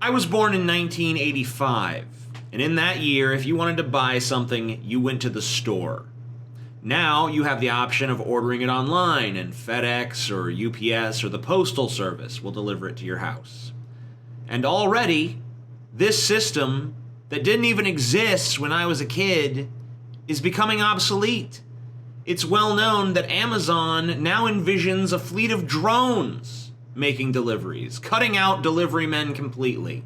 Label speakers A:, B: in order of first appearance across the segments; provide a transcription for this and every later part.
A: I was born in 1985, and in that year, if you wanted to buy something, you went to the store. Now you have the option of ordering it online, and FedEx or UPS or the Postal Service will deliver it to your house. And already, this system that didn't even exist when I was a kid is becoming obsolete. It's well known that Amazon now envisions a fleet of drones making deliveries, cutting out delivery men completely.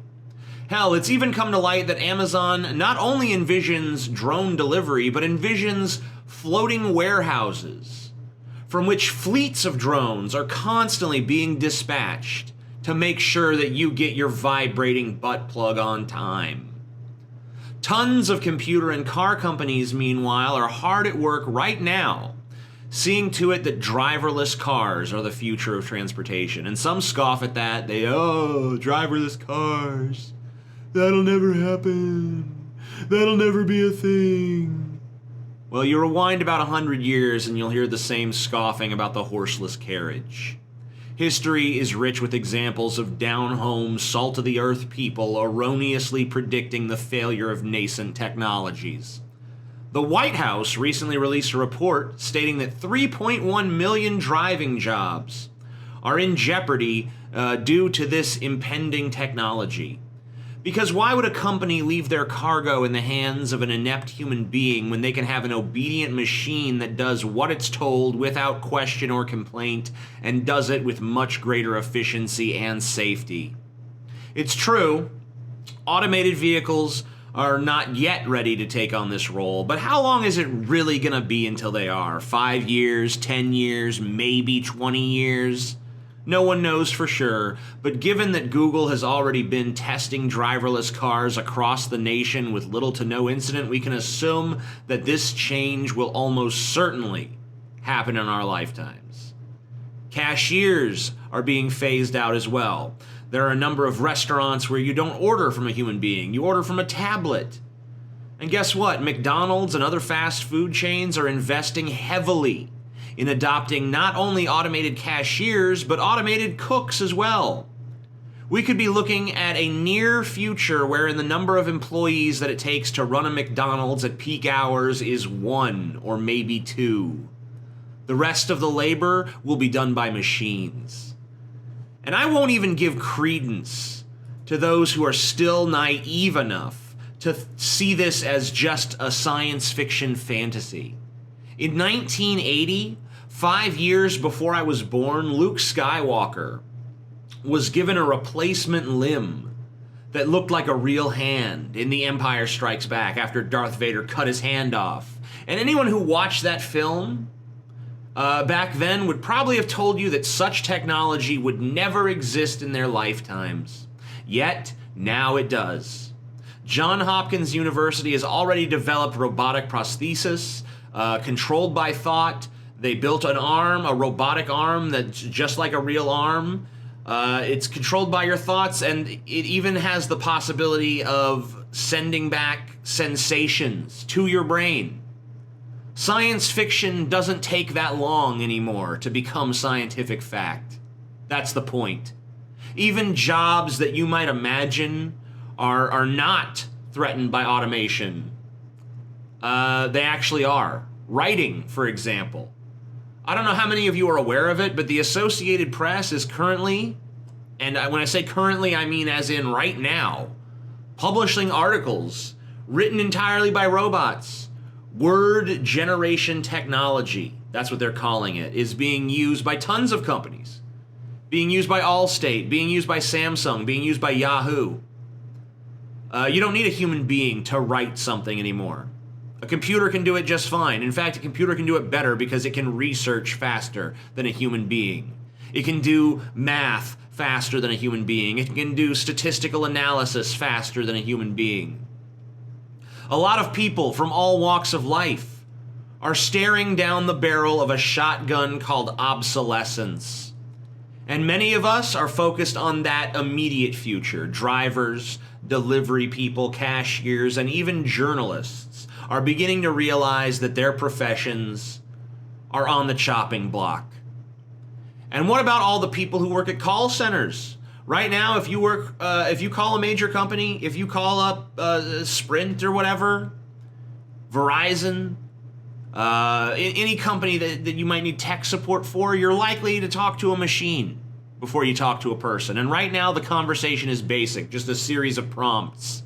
A: Hell, it's even come to light that Amazon not only envisions drone delivery, but envisions floating warehouses from which fleets of drones are constantly being dispatched to make sure that you get your vibrating butt plug on time. Tons of computer and car companies, meanwhile, are hard at work right now, seeing to it that driverless cars are the future of transportation. And some scoff at that. Driverless cars. That'll never happen. That'll never be a thing. Well, you rewind about 100 years and you'll hear the same scoffing about the horseless carriage. History is rich with examples of down-home, salt-of-the-earth people erroneously predicting the failure of nascent technologies. The White House recently released a report stating that 3.1 million driving jobs are in jeopardy due to this impending technology. Because why would a company leave their cargo in the hands of an inept human being when they can have an obedient machine that does what it's told without question or complaint and does it with much greater efficiency and safety? It's true, automated vehicles are not yet ready to take on this role, but how long is it really going to be until they are? 5 years, 10 years, maybe 20 years? No one knows for sure, but given that Google has already been testing driverless cars across the nation with little to no incident, we can assume that this change will almost certainly happen in our lifetimes. Cashiers are being phased out as well. There are a number of restaurants where you don't order from a human being, you order from a tablet. And guess what? McDonald's and other fast food chains are investing heavily in adopting not only automated cashiers, but automated cooks as well. We could be looking at a near future wherein the number of employees that it takes to run a McDonald's at peak hours is 1 or maybe 2. The rest of the labor will be done by machines. And I won't even give credence to those who are still naive enough to see this as just a science fiction fantasy. In 1980, 5 years before I was born, Luke Skywalker was given a replacement limb that looked like a real hand in The Empire Strikes Back after Darth Vader cut his hand off. And anyone who watched that film back then would probably have told you that such technology would never exist in their lifetimes. Yet, now it does. Johns Hopkins University has already developed robotic prosthesis, controlled by thought. They built an arm, a robotic arm that's just like a real arm. It's controlled by your thoughts, and it even has the possibility of sending back sensations to your brain. Science fiction doesn't take that long anymore to become scientific fact. That's the point. Even jobs that you might imagine are not threatened by automation. They actually are. Writing, for example. I don't know how many of you are aware of it, but the Associated Press is currently, and when I say currently, I mean as in right now, publishing articles written entirely by robots. Word generation technology, that's what they're calling it, is being used by tons of companies. Being used by Allstate, being used by Samsung, being used by Yahoo. You don't need a human being to write something anymore. A computer can do it just fine. In fact, a computer can do it better because it can research faster than a human being. It can do math faster than a human being. It can do statistical analysis faster than a human being. A lot of people from all walks of life are staring down the barrel of a shotgun called obsolescence. And many of us are focused on that immediate future. Drivers, delivery people, cashiers, and even journalists are beginning to realize that their professions are on the chopping block. And what about all the people who work at call centers, Right now, if you call a major company, if you call up Sprint or whatever, Verizon, any company that you might need tech support for, you're likely to talk to a machine before you talk to a person. And right now, the conversation is basic, just a series of prompts.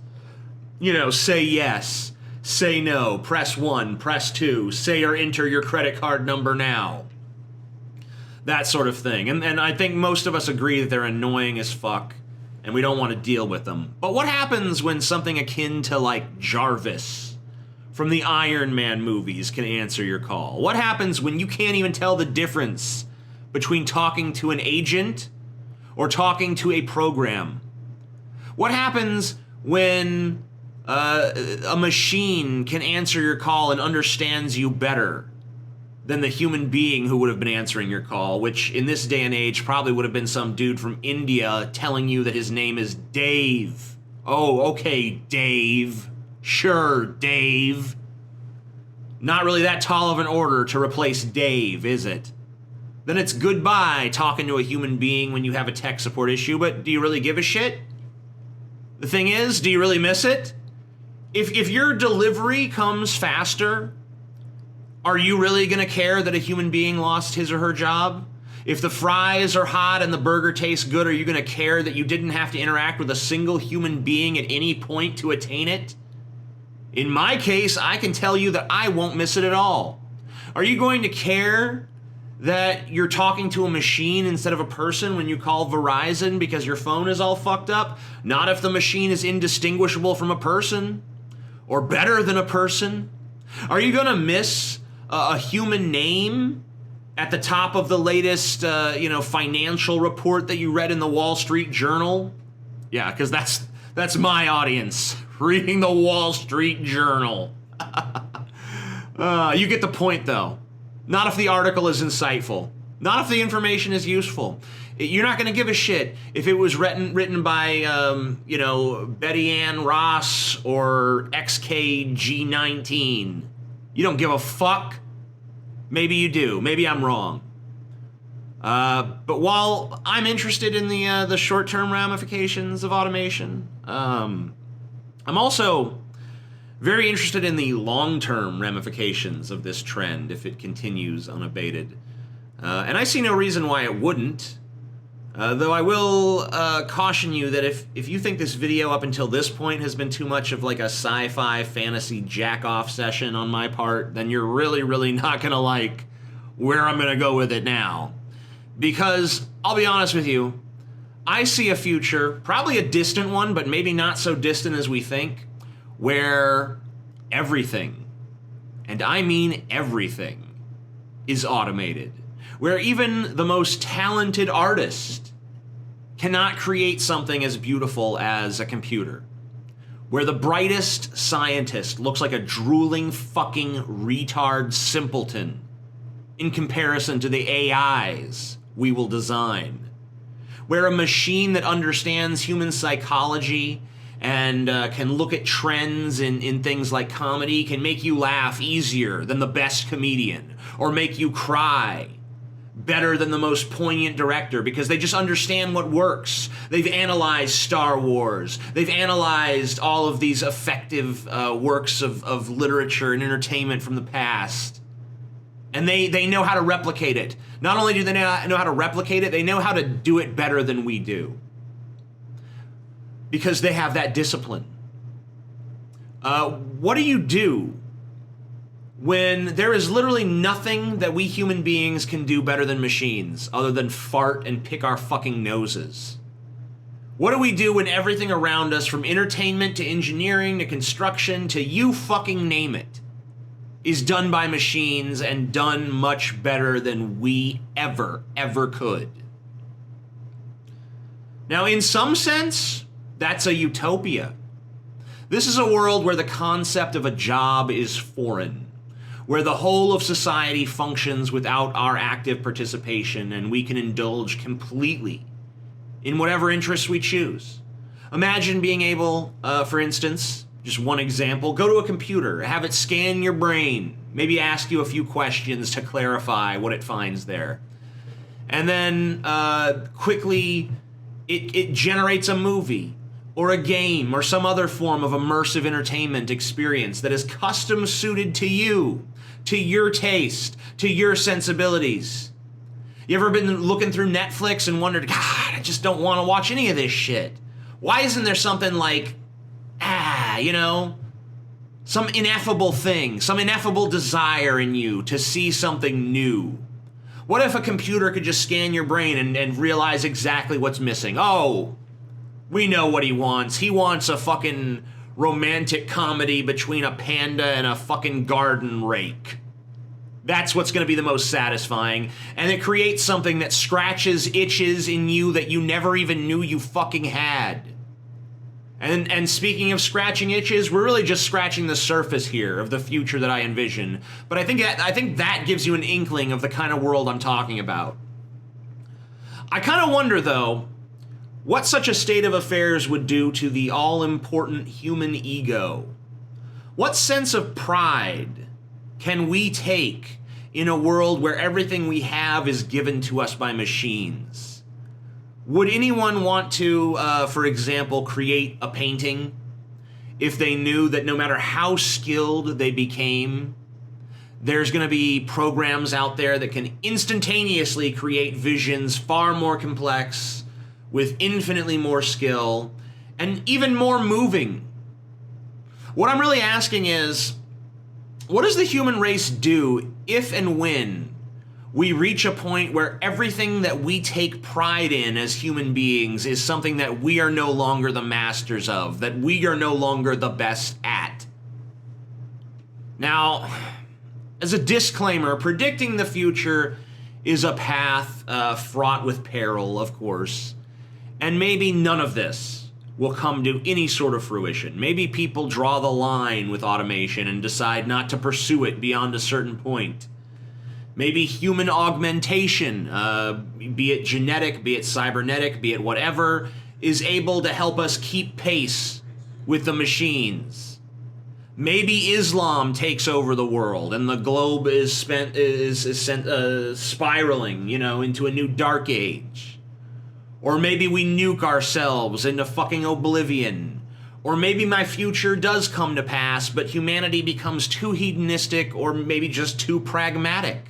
A: Say yes, say no, press 1, press 2, say or enter your credit card number now. That sort of thing. And I think most of us agree that they're annoying as fuck, and we don't want to deal with them. But what happens when something akin to, like, Jarvis from the Iron Man movies can answer your call? What happens when you can't even tell the difference between talking to an agent or talking to a program? What happens when a machine can answer your call and understands you better than the human being who would have been answering your call, which in this day and age probably would have been some dude from India telling you that his name is Dave. Oh, okay, Dave. Sure, Dave. Not really that tall of an order to replace Dave, is it? Then it's goodbye talking to a human being when you have a tech support issue, but do you really give a shit? The thing is, do you really miss it? If your delivery comes faster, are you really going to care that a human being lost his or her job? If the fries are hot and the burger tastes good, are you going to care that you didn't have to interact with a single human being at any point to attain it? In my case, I can tell you that I won't miss it at all. Are you going to care that you're talking to a machine instead of a person when you call Verizon because your phone is all fucked up? Not if the machine is indistinguishable from a person or better than a person. Are you going to miss a human name at the top of the latest, financial report that you read in the Wall Street Journal? Yeah, because that's my audience, reading the Wall Street Journal. You get the point, though. Not if the article is insightful. Not if the information is useful. You're not going to give a shit if it was written by, Betty Ann Ross or XKG19. You don't give a fuck. Maybe you do. Maybe I'm wrong. But while I'm interested in the short-term ramifications of automation, I'm also very interested in the long-term ramifications of this trend if it continues unabated. And I see no reason why it wouldn't. Though I will caution you that if you think this video up until this point has been too much of like a sci-fi fantasy jack-off session on my part, then you're really, really not going to like where I'm going to go with it now. Because, I'll be honest with you, I see a future, probably a distant one, but maybe not so distant as we think, where everything, and I mean everything, is automated. Where even the most talented artist cannot create something as beautiful as a computer. Where the brightest scientist looks like a drooling fucking retard simpleton in comparison to the AIs we will design. Where a machine that understands human psychology and can look at trends in things like comedy can make you laugh easier than the best comedian, or make you cry better than the most poignant director, because they just understand what works. They've analyzed Star Wars. They've analyzed all of these effective works of literature and entertainment from the past. And they know how to replicate it. Not only do they know how to replicate it, they know how to do it better than we do. Because they have that discipline. What do you do when there is literally nothing that we human beings can do better than machines other than fart and pick our fucking noses? What do we do when everything around us, from entertainment to engineering to construction to you fucking name it, is done by machines and done much better than we ever could? Now, in some sense, that's a utopia. This is a world where the concept of a job is foreign, where the whole of society functions without our active participation, and we can indulge completely in whatever interests we choose. Imagine being able, for instance, just one example, go to a computer, have it scan your brain, maybe ask you a few questions to clarify what it finds there, and then quickly It generates a movie or a game or some other form of immersive entertainment experience that is custom suited to you, to your taste, to your sensibilities. You ever been looking through Netflix and wondered, God, I just don't want to watch any of this shit? Why isn't there something like, some ineffable thing, some ineffable desire in you to see something new? What if a computer could just scan your brain and realize exactly what's missing? Oh, we know what he wants. He wants a fucking romantic comedy between a panda and a fucking garden rake. That's what's going to be the most satisfying. And it creates something that scratches itches in you that you never even knew you fucking had. And speaking of scratching itches, we're really just scratching the surface here of the future that I envision. But I think that gives you an inkling of the kind of world I'm talking about. I kind of wonder, though, what such a state of affairs would do to the all-important human ego. What sense of pride can we take in a world where everything we have is given to us by machines? Would anyone want to, for example, create a painting if they knew that no matter how skilled they became, there's going to be programs out there that can instantaneously create visions far more complex, with infinitely more skill, and even more moving? What I'm really asking is, what does the human race do if and when we reach a point where everything that we take pride in as human beings is something that we are no longer the masters of, that we are no longer the best at? Now, as a disclaimer, predicting the future is a path fraught with peril, of course, and maybe none of this will come to any sort of fruition. Maybe people draw the line with automation and decide not to pursue it beyond a certain point. Maybe human augmentation, be it genetic, be it cybernetic, be it whatever, is able to help us keep pace with the machines. Maybe Islam takes over the world and the globe is spiraling, into a new dark age. Or maybe we nuke ourselves into fucking oblivion. Or maybe my future does come to pass, but humanity becomes too hedonistic or maybe just too pragmatic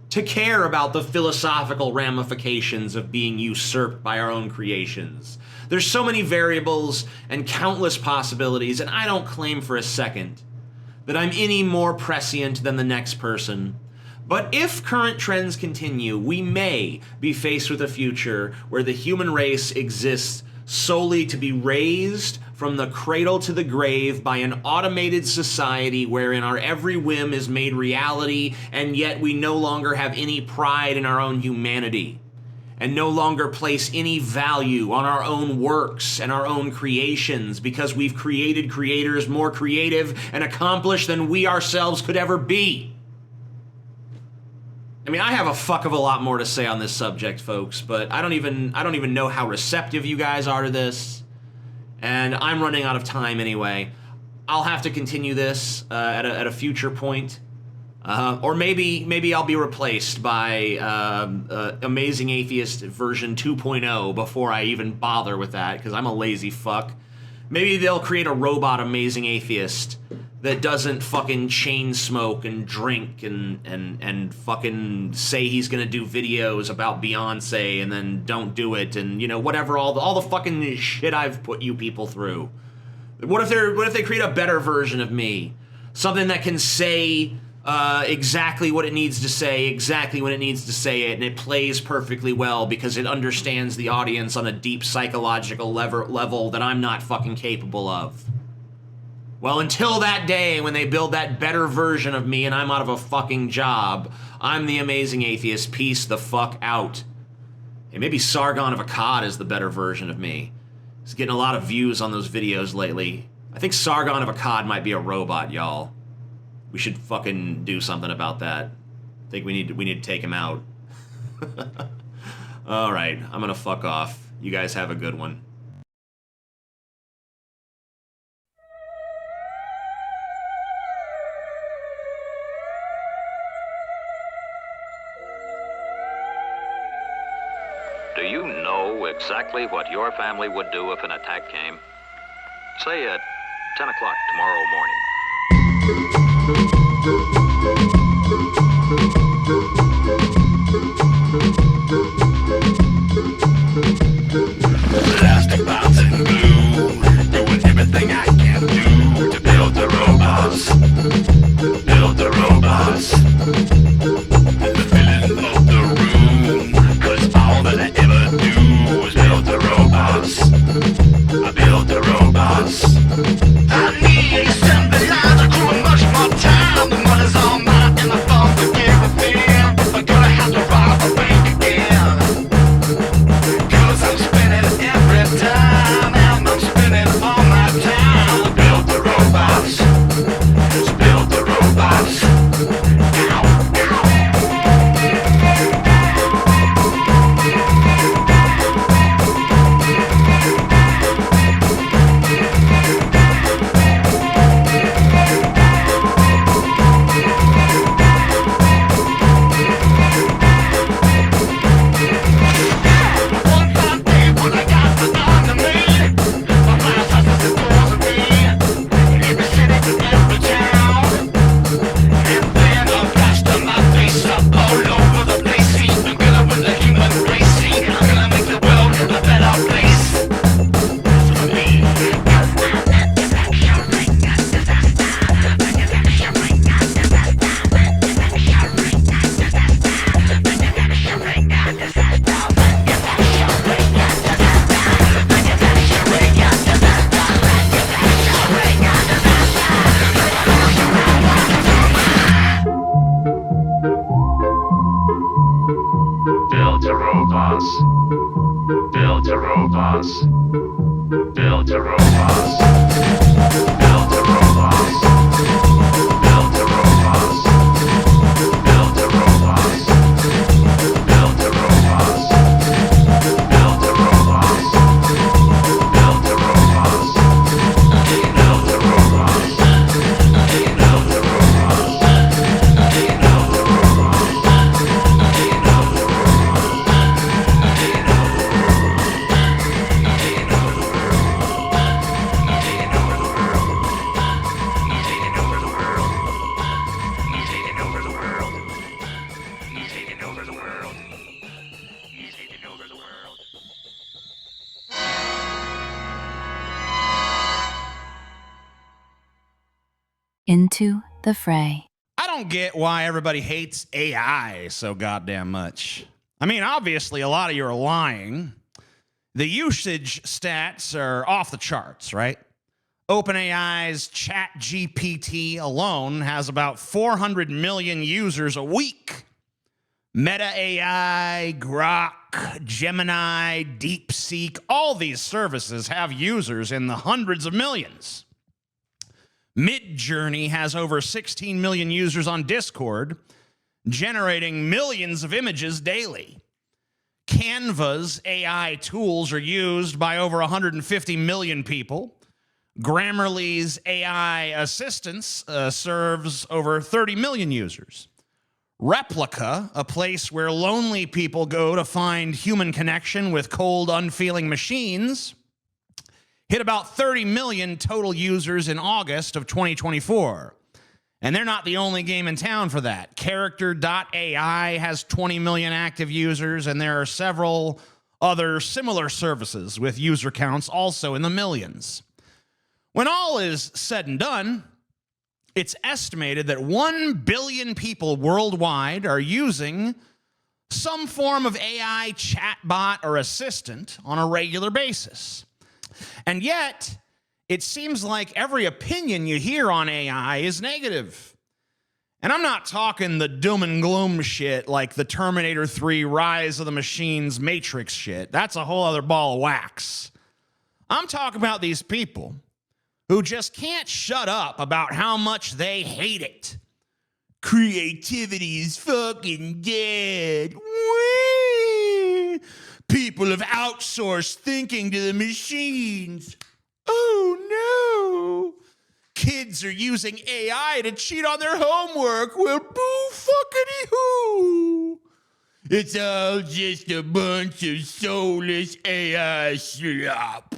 A: to care about the philosophical ramifications of being usurped by our own creations. There's so many variables and countless possibilities, and I don't claim for a second that I'm any more prescient than the next person. But if current trends continue, we may be faced with a future where the human race exists solely to be raised from the cradle to the grave by an automated society wherein our every whim is made reality, and yet we no longer have any pride in our own humanity, and no longer place any value on our own works and our own creations because we've created creators more creative and accomplished than we ourselves could ever be. I mean, I have a fuck of a lot more to say on this subject, folks, but I don't even know how receptive you guys are to this, and I'm running out of time anyway. I'll have to continue this at a future point, or maybe I'll be replaced by Amazing Atheist version 2.0 before I even bother with that, because I'm a lazy fuck. Maybe they'll create a robot Amazing Atheist that doesn't fucking chain smoke and drink and fucking say he's gonna do videos about Beyonce and then don't do it, and whatever, all the fucking shit I've put you people through. What if they create a better version of me? Something that can say exactly what it needs to say, exactly when it needs to say it, and it plays perfectly well because it understands the audience on a deep psychological level that I'm not fucking capable of. Well, until that day when they build that better version of me and I'm out of a fucking job, I'm the Amazing Atheist. Peace the fuck out. Hey, maybe Sargon of Akkad is the better version of me. He's getting a lot of views on those videos lately. I think Sargon of Akkad might be a robot, y'all. We should fucking do something about that. I think we need to take him out. All right, I'm gonna fuck off. You guys have a good one.
B: Do you know exactly what your family would do if an attack came? Say at 10 o'clock tomorrow morning.
C: Plastic bombs and glue, doing everything I can do to build the robots. Build the robots. The filling of the room, 'cause all that I ever do is build the robots. I build the robots. I need assembly lines, a crew and much more time. The money's all mine and my funds are everything. I'm gonna have to rob a bank again, 'cause I'm spending every time, and I'm spending all my time to build the robots. Just build the robots. Build the robots. Build the robots. Build the robots. Build the robots. Build the robots. Build the robots. Build the robots. Build the robots. Build the robots. Build the robots. Build the
D: Into the fray.
E: I don't get why everybody hates AI so goddamn much. I mean, obviously, a lot of you are lying. The usage stats are off the charts, right? OpenAI's ChatGPT alone has about 400 million users a week. Meta AI, Grok, Gemini, DeepSeek, all these services have users in the hundreds of millions. Midjourney has over 16 million users on Discord, generating millions of images daily. Canva's AI tools are used by over 150 million people. Grammarly's AI assistance serves over 30 million users. Replica, a place where lonely people go to find human connection with cold, unfeeling machines, hit about 30 million total users in August of 2024. And they're not the only game in town for that. Character.ai has 20 million active users, and there are several other similar services with user counts also in the millions. When all is said and done, it's estimated that 1 billion people worldwide are using some form of AI chatbot or assistant on a regular basis. And yet, it seems like every opinion you hear on AI is negative. And I'm not talking the doom and gloom shit like the Terminator 3 Rise of the Machines Matrix shit. That's a whole other ball of wax. I'm talking about these people who just can't shut up about how much they hate it. Creativity is fucking dead. Whee! People have outsourced thinking to the machines. Oh no! Kids are using AI to cheat on their homework. Well, boo fuckity hoo! It's all just a bunch of soulless AI slop.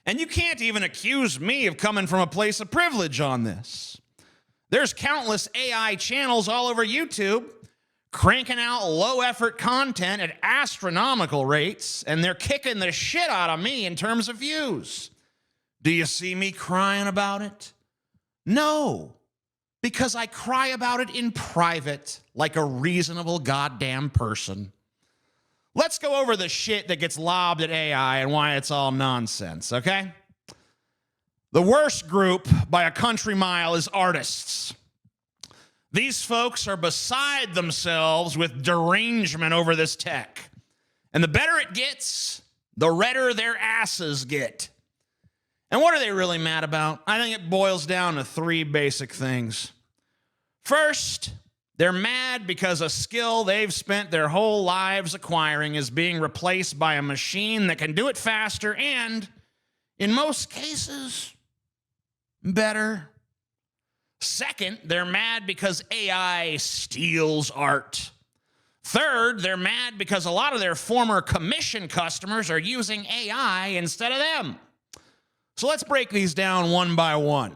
E: And you can't even accuse me of coming from a place of privilege on this. There's countless AI channels all over YouTube cranking out low-effort content at astronomical rates, and they're kicking the shit out of me in terms of views. Do you see me crying about it? No, because I cry about it in private like a reasonable goddamn person. Let's go over the shit that gets lobbed at AI and why it's all nonsense, okay? The worst group by a country mile is artists. These folks are beside themselves with derangement over this tech. And the better it gets, the redder their asses get. And what are they really mad about? I think it boils down to three basic things. First, they're mad because a skill they've spent their whole lives acquiring is being replaced by a machine that can do it faster and, in most cases, better. Second, they're mad because AI steals art. Third, they're mad because a lot of their former commission customers are using AI instead of them. So let's break these down one by one.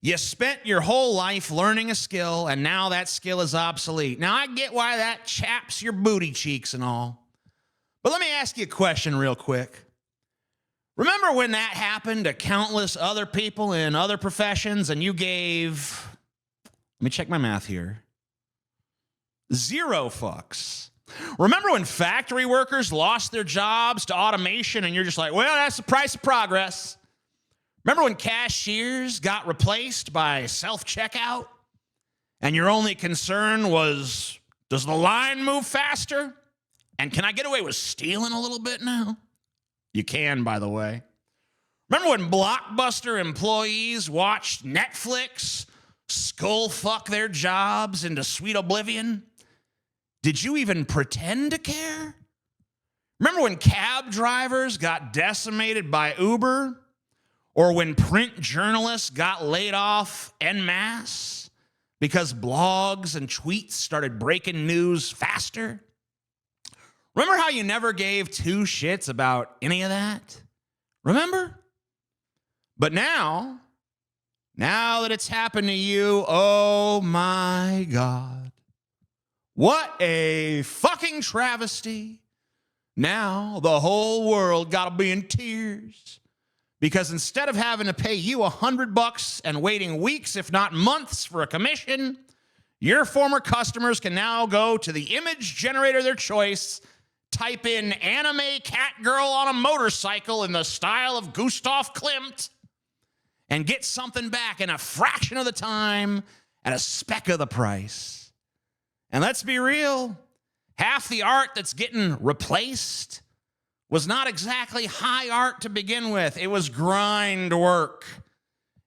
E: You spent your whole life learning a skill, and now that skill is obsolete. Now, I get why that chaps your booty cheeks and all. But let me ask you a question real quick. Remember when that happened to countless other people in other professions and you gave, let me check my math here, 0 fucks? Remember when factory workers lost their jobs to automation and you're just like, well, that's the price of progress? Remember when cashiers got replaced by self-checkout and your only concern was, does the line move faster? And can I get away with stealing a little bit now? You can, by the way. Remember when Blockbuster employees watched Netflix skull-fuck their jobs into sweet oblivion? Did you even pretend to care? Remember when cab drivers got decimated by Uber? Or when print journalists got laid off en masse because blogs and tweets started breaking news faster? Remember how you never gave 2 shits about any of that? Remember? But now that it's happened to you, oh my God. What a fucking travesty. Now the whole world gotta be in tears. Because instead of having to pay you $100 and waiting weeks, if not months, for a commission, your former customers can now go to the image generator of their choice, type in anime cat girl on a motorcycle in the style of Gustav Klimt, and get something back in a fraction of the time at a speck of the price. And let's be real, half the art that's getting replaced was not exactly high art to begin with. It was grind work.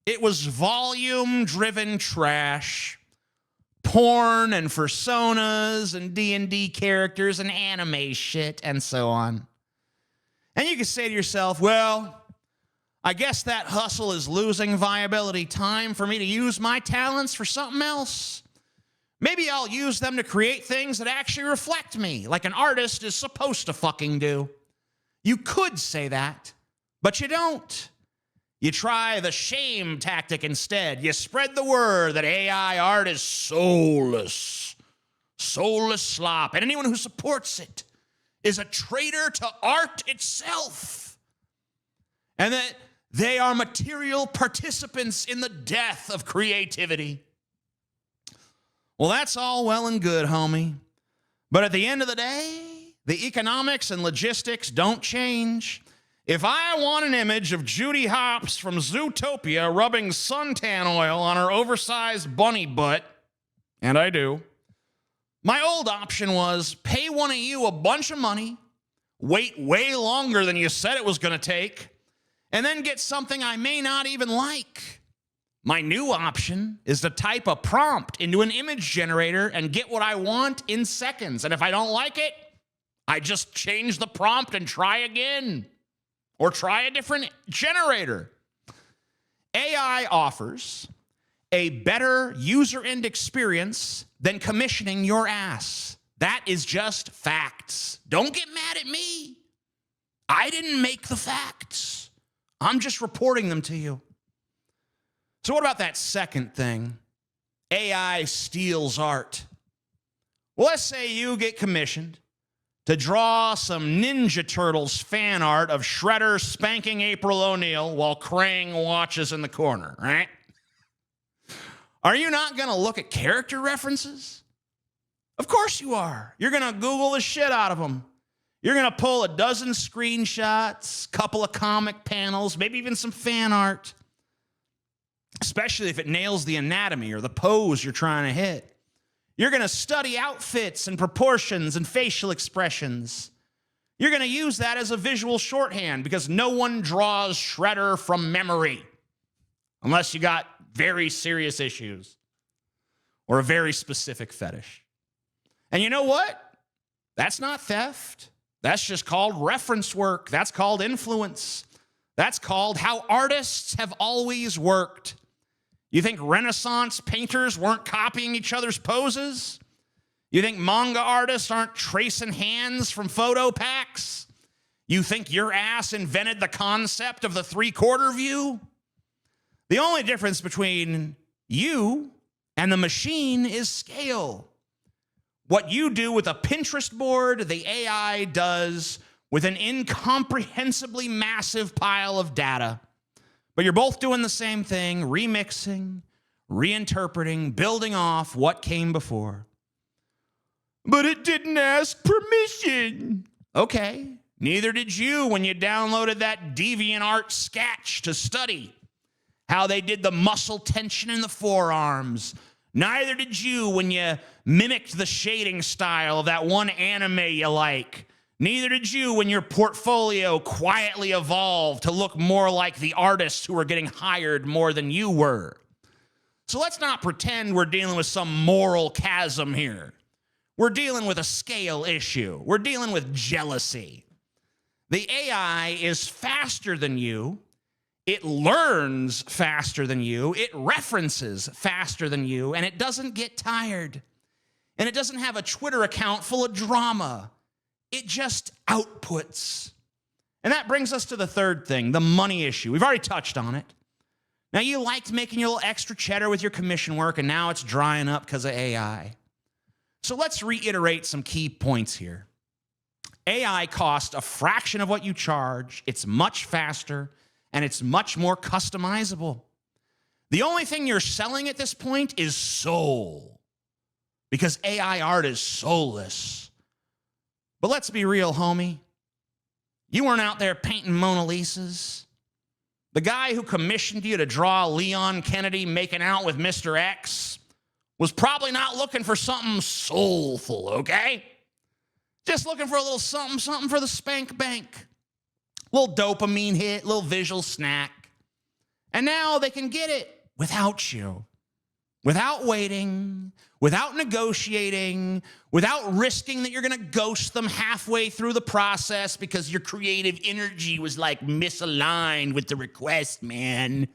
E: It was volume-driven trash. Porn and personas and D&D characters and anime shit and so on. And you can say to yourself, well, I guess that hustle is losing viability. Time for me to use my talents for something else. Maybe I'll use them to create things that actually reflect me, like an artist is supposed to fucking do. You could say that, but you don't. You try the shame tactic instead. You spread the word that AI art is soulless. Soulless slop. And anyone who supports it is a traitor to art itself. And that they are material participants in the death of creativity. Well, that's all well and good, homie. But at the end of the day, the economics and logistics don't change. If I want an image of Judy Hopps from Zootopia rubbing suntan oil on her oversized bunny butt, and I do, my old option was pay one of you a bunch of money, wait way longer than you said it was going to take, and then get something I may not even like. My new option is to type a prompt into an image generator and get what I want in seconds. And if I don't like it, I just change the prompt and try again. Or try a different generator. AI offers a better user end experience than commissioning your ass. That is just facts. Don't get mad at me. I didn't make the facts. I'm just reporting them to you. So what about that second thing? AI steals art. Well, let's say you get commissioned to draw some Ninja Turtles fan art of Shredder spanking April O'Neil while Krang watches in the corner, right? Are you not going to look at character references? Of course you are. You're going to Google the shit out of them. You're going to pull a dozen screenshots, couple of comic panels, maybe even some fan art, especially if it nails the anatomy or the pose you're trying to hit. You're going to study outfits and proportions and facial expressions. You're going to use that as a visual shorthand because no one draws Shredder from memory unless you got very serious issues or a very specific fetish. And you know what? That's not theft. That's just called reference work. That's called influence. That's called how artists have always worked. You think Renaissance painters weren't copying each other's poses? You think manga artists aren't tracing hands from photo packs? You think your ass invented the concept of the three-quarter view? The only difference between you and the machine is scale. What you do with a Pinterest board, the AI does with an incomprehensibly massive pile of data. But you're both doing the same thing, remixing, reinterpreting, building off what came before. But it didn't ask permission. Okay, neither did you when you downloaded that DeviantArt sketch to study how they did the muscle tension in the forearms. Neither did you when you mimicked the shading style of that one anime you like. Neither did you when your portfolio quietly evolved to look more like the artists who were getting hired more than you were. So let's not pretend we're dealing with some moral chasm here. We're dealing with a scale issue. We're dealing with jealousy. The AI is faster than you. It learns faster than you. It references faster than you, and it doesn't get tired. And it doesn't have a Twitter account full of drama. It just outputs. And that brings us to the third thing, the money issue. We've already touched on it. Now, you liked making your little extra cheddar with your commission work, and now it's drying up because of AI. So let's reiterate some key points here. AI costs a fraction of what you charge. It's much faster, and it's much more customizable. The only thing you're selling at this point is soul, because AI art is soulless. But let's be real, homie. You weren't out there painting Mona Lisas. The guy who commissioned you to draw Leon Kennedy making out with Mr. X was probably not looking for something soulful, okay? Just looking for a little something for the spank bank. Little dopamine hit, little visual snack. And now they can get it without you. Without waiting, without negotiating, without risking that you're going to ghost them halfway through the process because your creative energy was like misaligned with the request, man.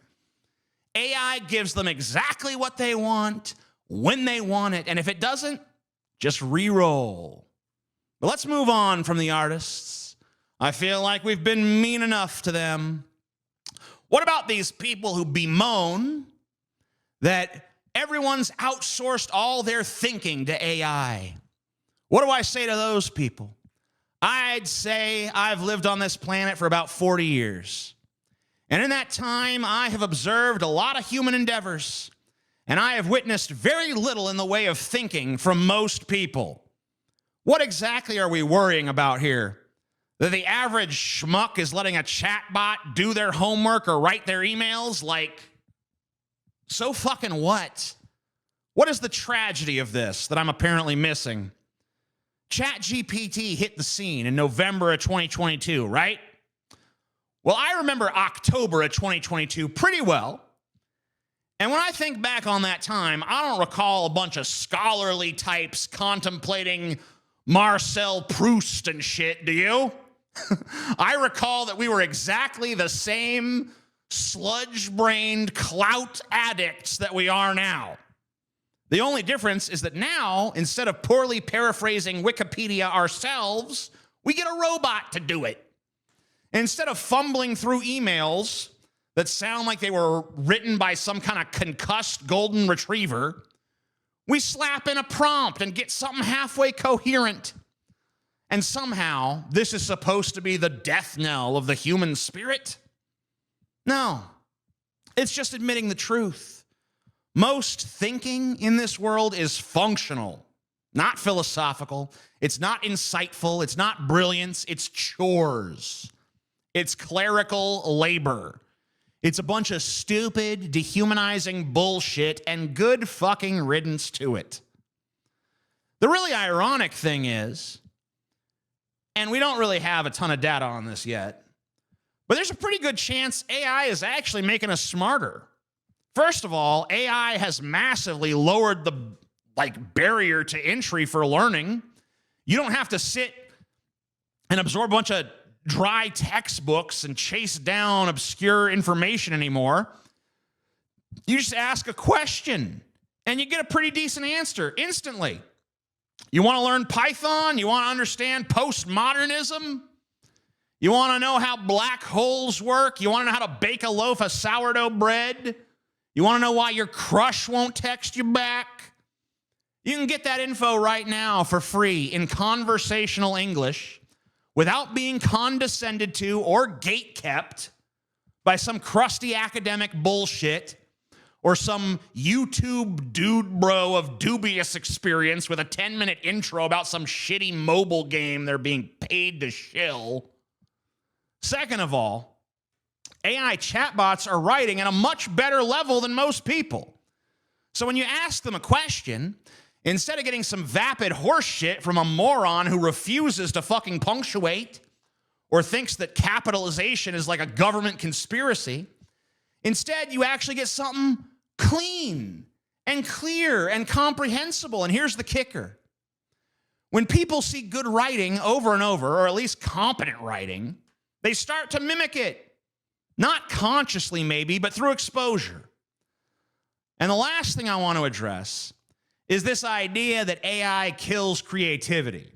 E: AI gives them exactly what they want, when they want it, and if it doesn't, just re-roll. But let's move on from the artists. I feel like we've been mean enough to them. What about these people who bemoan that everyone's outsourced all their thinking to AI? What do I say to those people? I'd say I've lived on this planet for about 40 years. And in that time, I have observed a lot of human endeavors. And I have witnessed very little in the way of thinking from most people. What exactly are we worrying about here? That the average schmuck is letting a chatbot do their homework or write their emails? Like, so fucking what? What is the tragedy of this that I'm apparently missing? ChatGPT hit the scene in November of 2022, right? Well, I remember October of 2022 pretty well. And when I think back on that time, I don't recall a bunch of scholarly types contemplating Marcel Proust and shit, do you? I recall that we were exactly the same sludge-brained clout addicts that we are now. The only difference is that now, instead of poorly paraphrasing Wikipedia ourselves, we get a robot to do it. Instead of fumbling through emails that sound like they were written by some kind of concussed golden retriever, we slap in a prompt and get something halfway coherent. And somehow, this is supposed to be the death knell of the human spirit? No, it's just admitting the truth. Most thinking in this world is functional, not philosophical. It's not insightful. It's not brilliance. It's chores. It's clerical labor. It's a bunch of stupid, dehumanizing bullshit, and good fucking riddance to it. The really ironic thing is, and we don't really have a ton of data on this yet, but there's a pretty good chance AI is actually making us smarter. First of all, AI has massively lowered the barrier to entry for learning. You don't have to sit and absorb a bunch of dry textbooks and chase down obscure information anymore. You just ask a question and you get a pretty decent answer instantly. You want to learn Python? You want to understand postmodernism? You want to know how black holes work? You want to know how to bake a loaf of sourdough bread? You want to know why your crush won't text you back? You can get that info right now for free in conversational English without being condescended to or gatekept by some crusty academic bullshit or some YouTube dude bro of dubious experience with a 10-minute intro about some shitty mobile game they're being paid to shill. Second of all, AI chatbots are writing at a much better level than most people. So when you ask them a question, instead of getting some vapid horse shit from a moron who refuses to fucking punctuate or thinks that capitalization is like a government conspiracy, instead you actually get something clean and clear and comprehensible. And here's the kicker. When people see good writing over and over, or at least competent writing, they start to mimic it. Not consciously, maybe, but through exposure. And the last thing I want to address is this idea that AI kills creativity.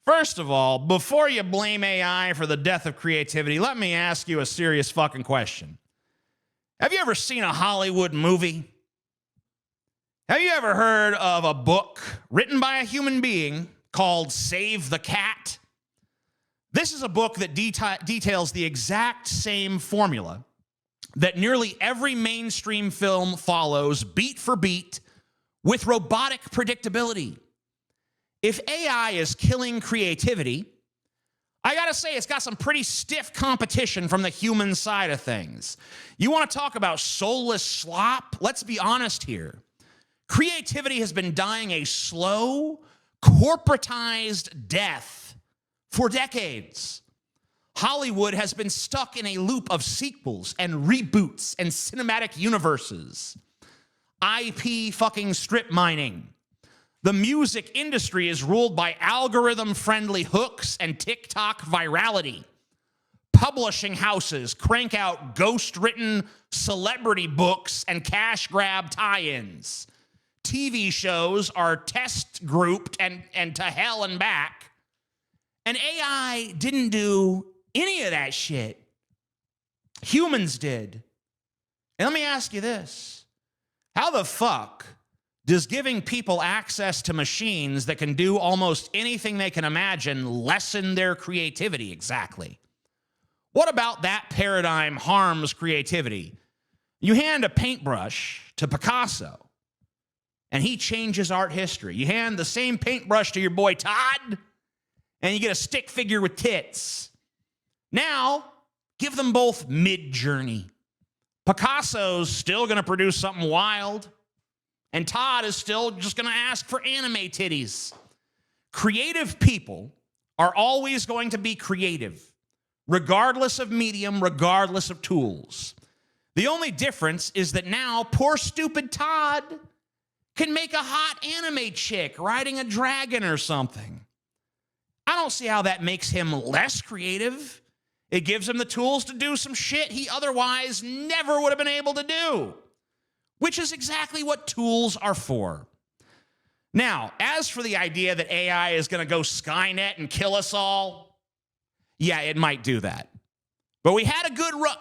E: First of all, before you blame AI for the death of creativity, let me ask you a serious fucking question. Have you ever seen a Hollywood movie? Have you ever heard of a book written by a human being called Save the Cat? This is a book that details the exact same formula that nearly every mainstream film follows beat for beat with robotic predictability. If AI is killing creativity, I gotta say it's got some pretty stiff competition from the human side of things. You wanna talk about soulless slop? Let's be honest here. Creativity has been dying a slow, corporatized death for decades. Hollywood has been stuck in a loop of sequels and reboots and cinematic universes. IP fucking strip mining. The music industry is ruled by algorithm-friendly hooks and TikTok virality. Publishing houses crank out ghost-written celebrity books and cash grab tie-ins. TV shows are test grouped and to hell and back. And AI didn't do any of that shit. Humans did. And let me ask you this. How the fuck does giving people access to machines that can do almost anything they can imagine lessen their creativity exactly? What about that paradigm harms creativity? You hand a paintbrush to Picasso, and he changes art history. You hand the same paintbrush to your boy Todd, and you get a stick figure with tits. Now, give them both Mid-Journey. Picasso's still going to produce something wild, and Todd is still just going to ask for anime titties. Creative people are always going to be creative, regardless of medium, regardless of tools. The only difference is that now poor stupid Todd can make a hot anime chick riding a dragon or something. I don't see how that makes him less creative. It gives him the tools to do some shit he otherwise never would have been able to do, which is exactly what tools are for. Now, as for the idea that AI is going to go Skynet and kill us all, yeah, it might do that. But we had a good run.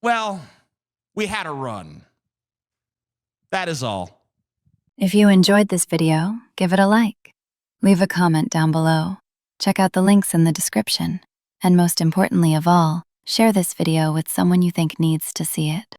E: Well, we had a run. That is all.
D: If you enjoyed this video, give it a like. Leave a comment down below. Check out the links in the description. And most importantly of all, share this video with someone you think needs to see it.